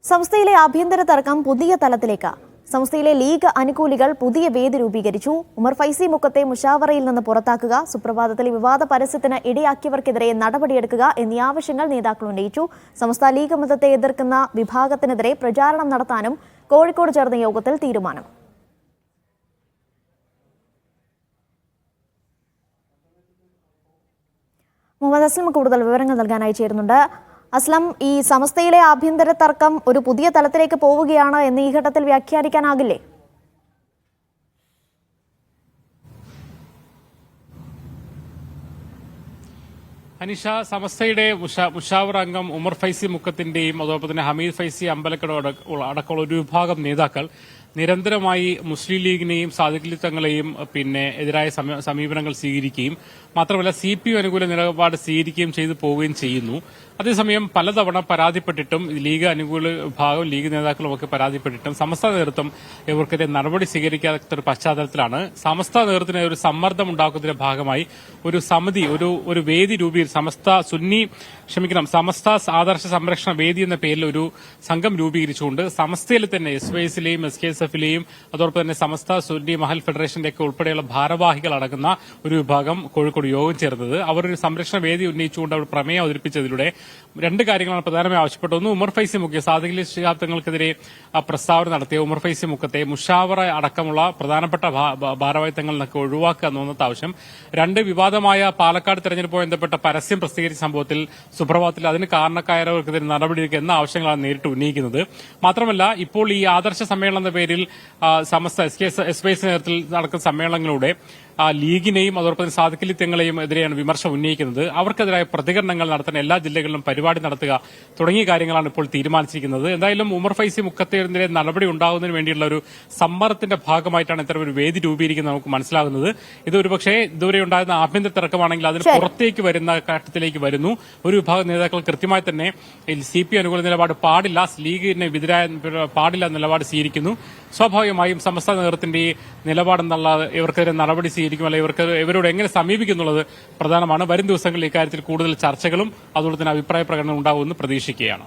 സംസ്ഥാനത്തെ ആഭ്യന്തര തർക്കം പുതിയ തലത്തിലേക്ക്. സംസ്ഥാനത്തെ ലീഗ് അനുകൂലികൾ പുതിയ വേദി രൂപീകരിച്ചു. ഉമർ ഫൈസി മുക്കത്തെ മുഷാവറയിൽ നിന്ന് പുറത്താക്കുക, സുപ്രഭാതത്തിലെ വിവാദ പരസ്യത്തിന് ഇടയാക്കിയവർക്കെതിരെ നടപടിയെടുക്കുക എന്നീ ആവശ്യങ്ങൾ നേതാക്കൾ ഉന്നയിച്ചു. സംസ്ഥാന ലീഗ് മതത്തെ എതിർക്കുന്ന വിഭാഗത്തിനെതിരെ പ്രചാരണം നടത്താനും കോഴിക്കോട് ചേർന്ന യോഗത്തിൽ തീരുമാനം. മുഹമ്മദ് അസ്ലം കൂടുതൽ വിവരങ്ങൾ നൽകാനായി ചേരുന്നുണ്ട്. അസ്ലം, ഈ സമസ്തയിലെ ആഭ്യന്തര തർക്കം ഒരു പുതിയ തലത്തിലേക്ക് പോവുകയാണ് എന്ന് ഈ ഘട്ടത്തിൽ വ്യാഖ്യാനിക്കാനാകില്ലേ? അനിഷ, സമസ്തയുടെ മുഷാവർ അംഗം ഉമർ ഫൈസി മുക്കത്തിന്റെയും അതോടൊപ്പം തന്നെ ഹമീദ് ഫൈസി അമ്പലക്കട അടക്കമുള്ള ഒരു വിഭാഗം നേതാക്കൾ നിരന്തരമായി മുസ്ലിം ലീഗിനെയും സാദിഖലി തങ്ങളെയും എതിരായ സമീപനങ്ങൾ സ്വീകരിക്കുകയും മാത്രമല്ല CPM അനുകൂല നിലപാട് സ്വീകരിക്കുകയും ചെയ്തു പോവുകയും ചെയ്യുന്നു. അതേസമയം പലതവണ പരാതിപ്പെട്ടിട്ടും ലീഗ് അനുകൂല വിഭാഗം ലീഗ് നേതാക്കളുമൊക്കെ പരാതിപ്പെട്ടിട്ടും സമസ്ത നേതൃത്വം ഇവർക്കെതിരെ നടപടി സ്വീകരിക്കാത്ത ഒരു പശ്ചാത്തലത്തിലാണ് സമസ്ത നേതൃത്വത്തിന് ഒരു സമ്മർദ്ദം ഉണ്ടാക്കുന്നതിന്റെ ഭാഗമായി ഒരു സമിതി, ഒരു വേദി സമസ്ത ആദർശ സംരക്ഷണ വേദി എന്ന പേരിൽ ഒരു സംഘം രൂപീകരിച്ചുകൊണ്ട് സമസ്തയിൽ തന്നെ SYSലെയും SKSFലെയും അതോടൊപ്പം തന്നെ സമസ്ത സുന്നി മഹൽ ഫെഡറേഷന്റെ ഒക്കെ ഉൾപ്പെടെയുള്ള ഭാരവാഹികൾ അടങ്ങുന്ന ഒരു വിഭാഗം കോഴിക്കോട് യോഗം ചേർന്നത്. അവർ ഒരു സംരക്ഷണ വേദി ഉന്നയിച്ചുകൊണ്ട് അവർ പ്രമേയം അവതരിപ്പിച്ചതിലൂടെ രണ്ട് കാര്യങ്ങളാണ് പ്രധാനമായി ആവശ്യപ്പെട്ടത്. ഒന്ന്, ഉമർ ഫൈസി മുഖ്യ സാദിഖലി ശിഹാബ് തങ്ങൾക്കെതിരെ പ്രസ്താവന നടത്തിയ ഉമർ ഫൈസി മുഖത്തെ മുഷാവറ അടക്കമുള്ള പ്രധാനപ്പെട്ട ഭാരവാഹിത്വങ്ങളിൽ നിന്നൊക്കെ ഒഴിവാക്കുക എന്നൊന്നത്തെ ആവശ്യം. രണ്ട്, വിവാദമായ പാലക്കാട് തെരഞ്ഞെടുപ്പുമായി ബന്ധപ്പെട്ട പരസ്യം പ്രസിദ്ധീകരിച്ച സംഭവത്തിൽ സുപ്രഭാതത്തിൽ അതിന് കാരണക്കാരവർക്കെതിരെ നടപടിയെടുക്കുക എന്ന ആവശ്യങ്ങളാണ് നേരിട്ട് ഉന്നയിക്കുന്നത്. മാത്രമല്ല, ഇപ്പോൾ ഈ ആദർശ സമ്മേളനം എന്ന പേരിൽ സമസ്ത SYS നേതൃത്വത്തിൽ നടക്കുന്ന സമ്മേളനങ്ങളിലൂടെ ലീഗിനെയും അതോടൊപ്പം സാദിഖലി തങ്ങളെയും എതിരെയാണ് വിമർശനം ഉന്നയിക്കുന്നത്. അവർക്കെതിരായ പ്രതികരണങ്ങൾ നടത്താൻ എല്ലാ ജില്ലകളിലും പരിപാടി നടത്തുക തുടങ്ങിയ കാര്യങ്ങളാണ് ഇപ്പോൾ തീരുമാനിച്ചിരിക്കുന്നത്. എന്തായാലും ഉമർ ഫൈസി മുക്കത്തിനെതിരെ നടപടി ഉണ്ടാകുന്നതിന് വേണ്ടിയുള്ള ഒരു സമ്മർദ്ദത്തിന്റെ ഭാഗമായിട്ടാണ് ഇത്തരം ഒരു വേദി രൂപീകരിക്കുന്നത് നമുക്ക് മനസ്സിലാകുന്നത്. ഇത് ഒരുപക്ഷെ ഇതുവരെ ഉണ്ടായിരുന്ന ആഭ്യന്തര തർക്കമാണെങ്കിൽ അതിന് പുറത്തേക്ക് വരുന്ന ഘട്ടത്തിലേക്ക് വരുന്നു. ഒരു വിഭാഗം നേതാക്കൾ കൃത്യമായി തന്നെ CPM അനുകൂല നിലപാട് പാടില്ല, ലീഗിന് എതിരായ പാടില്ല നിലപാട് സ്വീകരിക്കുന്നു. സ്വാഭാവികമായും സമസ്ത നേതൃത്വത്തിന്റെ ഈ നിലപാടെന്നുള്ള ഇവർക്കെതിരെ നടപടി സ്വീകരിക്കും, അല്ലെങ്കിൽ ഇവരോട് എങ്ങനെ സമീപിക്കുന്നുള്ളത് പ്രധാനമാണ്. വരും ദിവസങ്ങളിൽ ഇക്കാര്യത്തിൽ കൂടുതൽ ചർച്ചകളും അതുപോലെ തന്നെ അഭിപ്രായ പ്രകടനം ഉണ്ടാകുമെന്ന് പ്രതീക്ഷിക്കുകയാണ്.